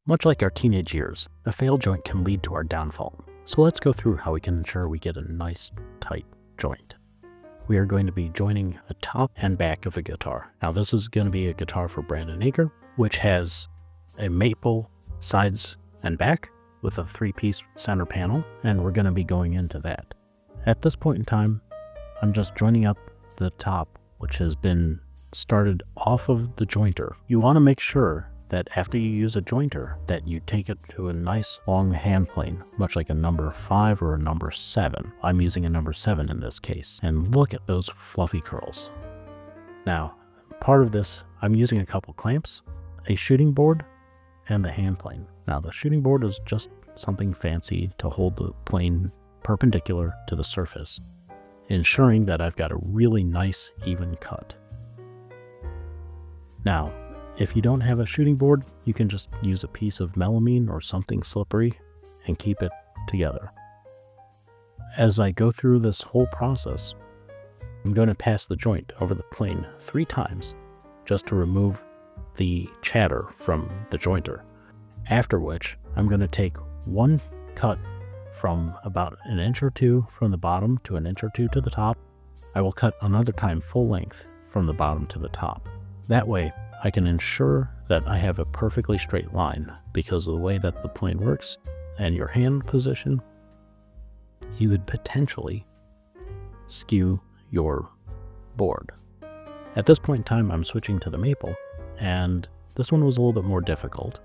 Much like our teenage years, a failed joint can lead to our downfall. So let's go through how we can ensure we get a nice, tight joint. We are going to be joining a top and back of a guitar. Now this is going to be a guitar for Brandon Aker, which has a maple sides and back with a 3-piece center panel, and we're going to be going into that. At this point in time, I'm just joining up the top, which has been started off of the jointer. You want to make sure that after you use a jointer that you take it to a nice long hand plane, much like a number 5 or a number 7. I'm using a number 7 in this case, and look at those fluffy curls. Now, part of this, I'm using a couple clamps, a shooting board, and the hand plane. Now the shooting board is just something fancy to hold the plane perpendicular to the surface, ensuring that I've got a really nice even cut. Now, if you don't have a shooting board, you can just use a piece of melamine or something slippery and keep it together. As I go through this whole process, I'm going to pass the joint over the plane 3 times just to remove the chatter from the jointer. After which, I'm going to take one cut from about an inch or 2 from the bottom to an inch or 2 to the top. I will cut another time full length from the bottom to the top. That way, I can ensure that I have a perfectly straight line because of the way that the plane works and your hand position. You would potentially skew your board. At this point in time, I'm switching to the maple, and this one was a little bit more difficult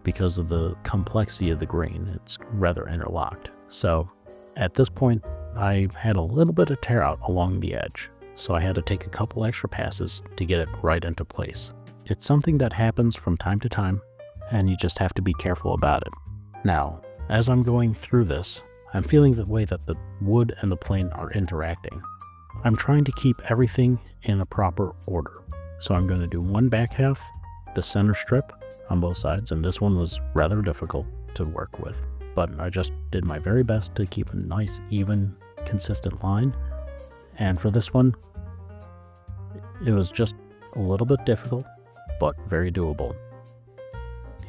because of the complexity of the grain. It's rather interlocked. So at this point, I had a little bit of tear out along the edge. So I had to take a couple extra passes to get it right into place. It's something that happens from time to time, and you just have to be careful about it. Now, as I'm going through this, I'm feeling the way that the wood and the plane are interacting. I'm trying to keep everything in a proper order. So I'm going to do one back half, the center strip on both sides, and this one was rather difficult to work with. But I just did my very best to keep a nice, even, consistent line. And for this one, it was just a little bit difficult, but very doable.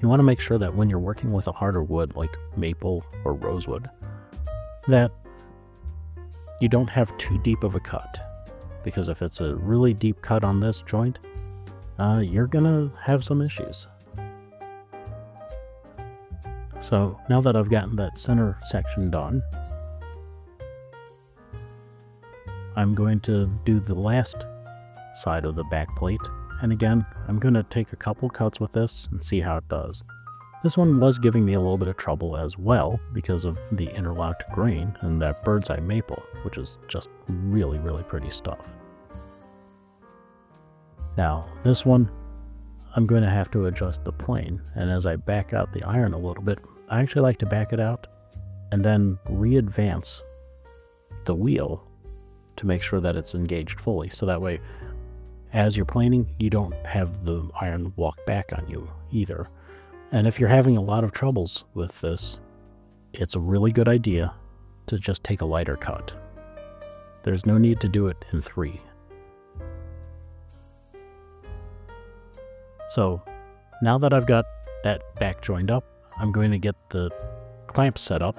You want to make sure that when you're working with a harder wood like maple or rosewood, that you don't have too deep of a cut. Because if it's a really deep cut on this joint, you're gonna have some issues. So now that I've gotten that center section done, I'm going to do the last side of the back plate, and again, I'm going to take a couple cuts with this and see how it does. This one was giving me a little bit of trouble as well because of the interlocked grain and that bird's eye maple, which is just really, really pretty stuff. Now, this one, I'm going to have to adjust the plane, and as I back out the iron a little bit, I actually like to back it out and then re-advance the wheel to make sure that it's engaged fully. So that way, as you're planing, you don't have the iron walk back on you either. And if you're having a lot of troubles with this, it's a really good idea to just take a lighter cut. There's no need to do it in 3. So now that I've got that back joined up, I'm going to get the clamp set up.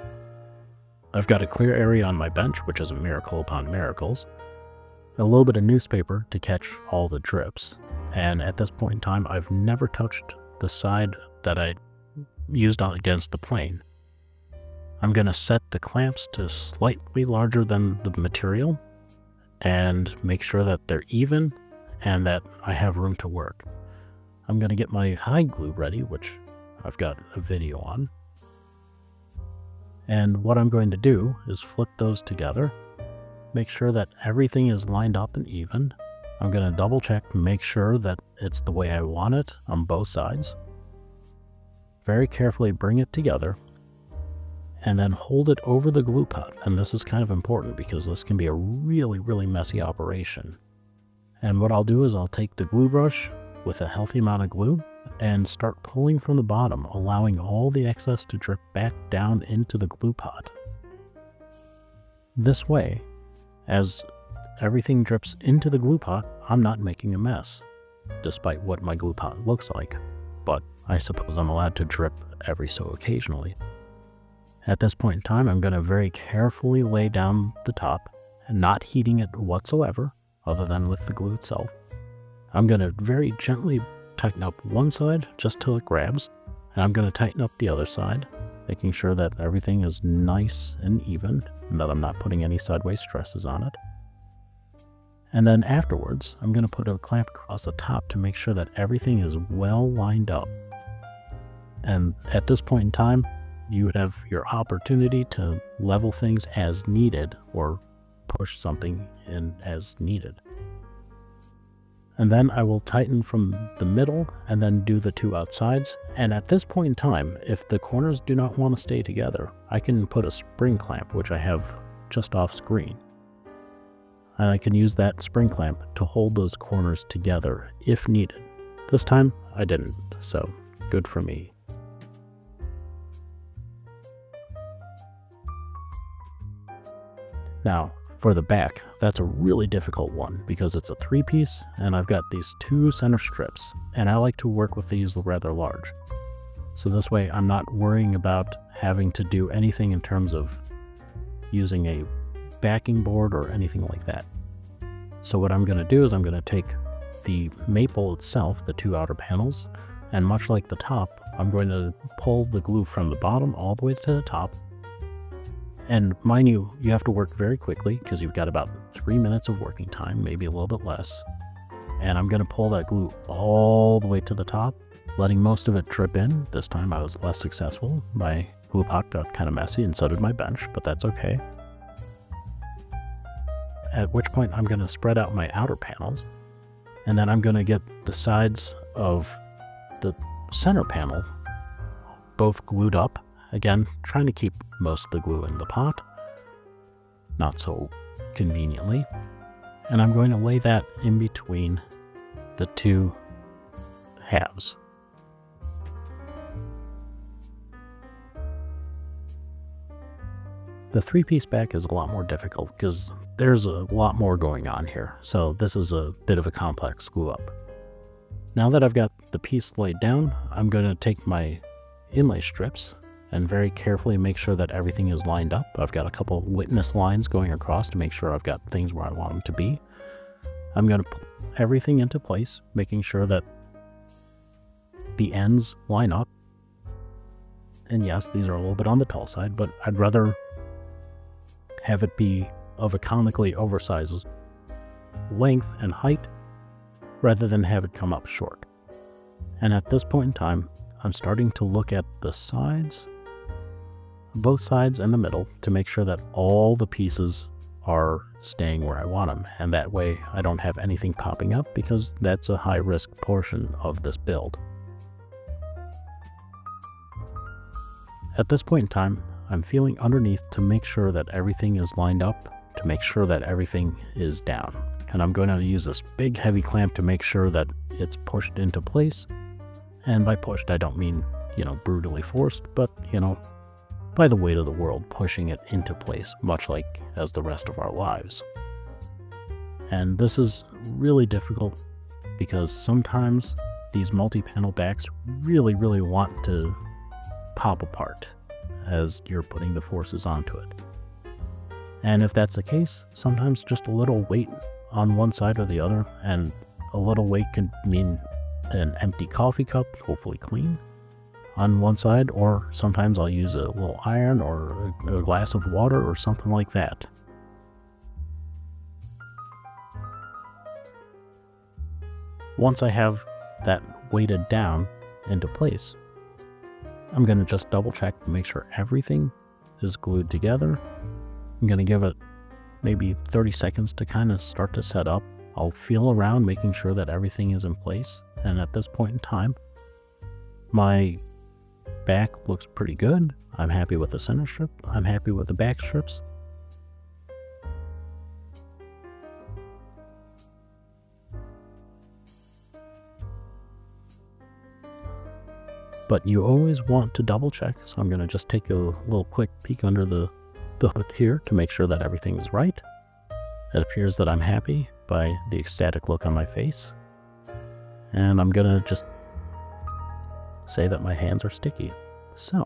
I've got a clear area on my bench, which is a miracle upon miracles. A little bit of newspaper to catch all the drips. And at this point in time, I've never touched the side that I used against the plane. I'm going to set the clamps to slightly larger than the material and make sure that they're even and that I have room to work. I'm going to get my hide glue ready, which I've got a video on. And what I'm going to do is flip those together, make sure that everything is lined up and even. I'm going to double check to make sure that it's the way I want it on both sides. Very carefully bring it together and then hold it over the glue pot. And this is kind of important because this can be a really, really messy operation. And what I'll do is I'll take the glue brush with a healthy amount of glue and start pulling from the bottom, allowing all the excess to drip back down into the glue pot. This way, as everything drips into the glue pot, I'm not making a mess, despite what my glue pot looks like. But I suppose I'm allowed to drip every so occasionally. At this point in time, I'm going to very carefully lay down the top and not heating it whatsoever, other than with the glue itself. I'm going to very gently tighten up one side just till it grabs, and I'm going to tighten up the other side, making sure that everything is nice and even, and that I'm not putting any sideways stresses on it. And then afterwards, I'm going to put a clamp across the top to make sure that everything is well lined up. And at this point in time, you would have your opportunity to level things as needed or push something in as needed. And then I will tighten from the middle and then do the two outsides. And at this point in time, if the corners do not want to stay together, I can put a spring clamp, which I have just off screen. And I can use that spring clamp to hold those corners together if needed. This time I didn't, so good for me. Now, for the back, that's a really difficult one because it's a 3-piece and I've got these 2 center strips, and I like to work with these rather large. So this way I'm not worrying about having to do anything in terms of using a backing board or anything like that. So what I'm going to do is I'm going to take the maple itself, the 2 outer panels, and much like the top, I'm going to pull the glue from the bottom all the way to the top. And mind you, you have to work very quickly because you've got about 3 minutes of working time, maybe a little bit less. And I'm going to pull that glue all the way to the top, letting most of it drip in. This time I was less successful. My glue pot got kind of messy, and so did my bench, but that's okay. At which point I'm going to spread out my outer panels, and then I'm going to get the sides of the center panel both glued up. Again, trying to keep most of the glue in the pot, not so conveniently. And I'm going to lay that in between the 2 halves. The 3-piece back is a lot more difficult because there's a lot more going on here, so this is a bit of a complex glue up. Now that I've got the piece laid down, I'm going to take my inlay strips and very carefully make sure that everything is lined up. I've got a couple witness lines going across to make sure I've got things where I want them to be. I'm going to put everything into place, making sure that the ends line up. And yes, these are a little bit on the tall side, but I'd rather have it be of a comically oversized length and height rather than have it come up short. And at this point in time, I'm starting to look at the sides, both sides and the middle, to make sure that all the pieces are staying where I want them, and that way I don't have anything popping up because that's a high risk portion of this build. At this point in time, I'm feeling underneath to make sure that everything is lined up, to make sure that everything is down. And I'm going to use this big heavy clamp to make sure that it's pushed into place. And by pushed, I don't mean, brutally forced, but, by the weight of the world pushing it into place, much like as the rest of our lives. And this is really difficult because sometimes these multi-panel backs really, really want to pop apart as you're putting the forces onto it. And if that's the case, sometimes just a little weight on one side or the other, and a little weight can mean an empty coffee cup, hopefully clean, on one side, or sometimes I'll use a little iron or a glass of water or something like that. Once I have that weighted down into place, I'm going to just double check to make sure everything is glued together. I'm going to give it maybe 30 seconds to kind of start to set up. I'll feel around making sure that everything is in place, and at this point in time, my back looks pretty good. I'm happy with the center strip. I'm happy with the back strips. But you always want to double check, so I'm going to just take a little quick peek under the hood here to make sure that everything is right. It appears that I'm happy by the ecstatic look on my face. And I'm going to just say that my hands are sticky. So,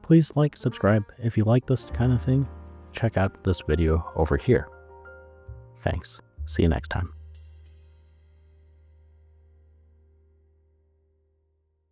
please like, subscribe if you like this kind of thing. Check out this video over here. Thanks. See you next time.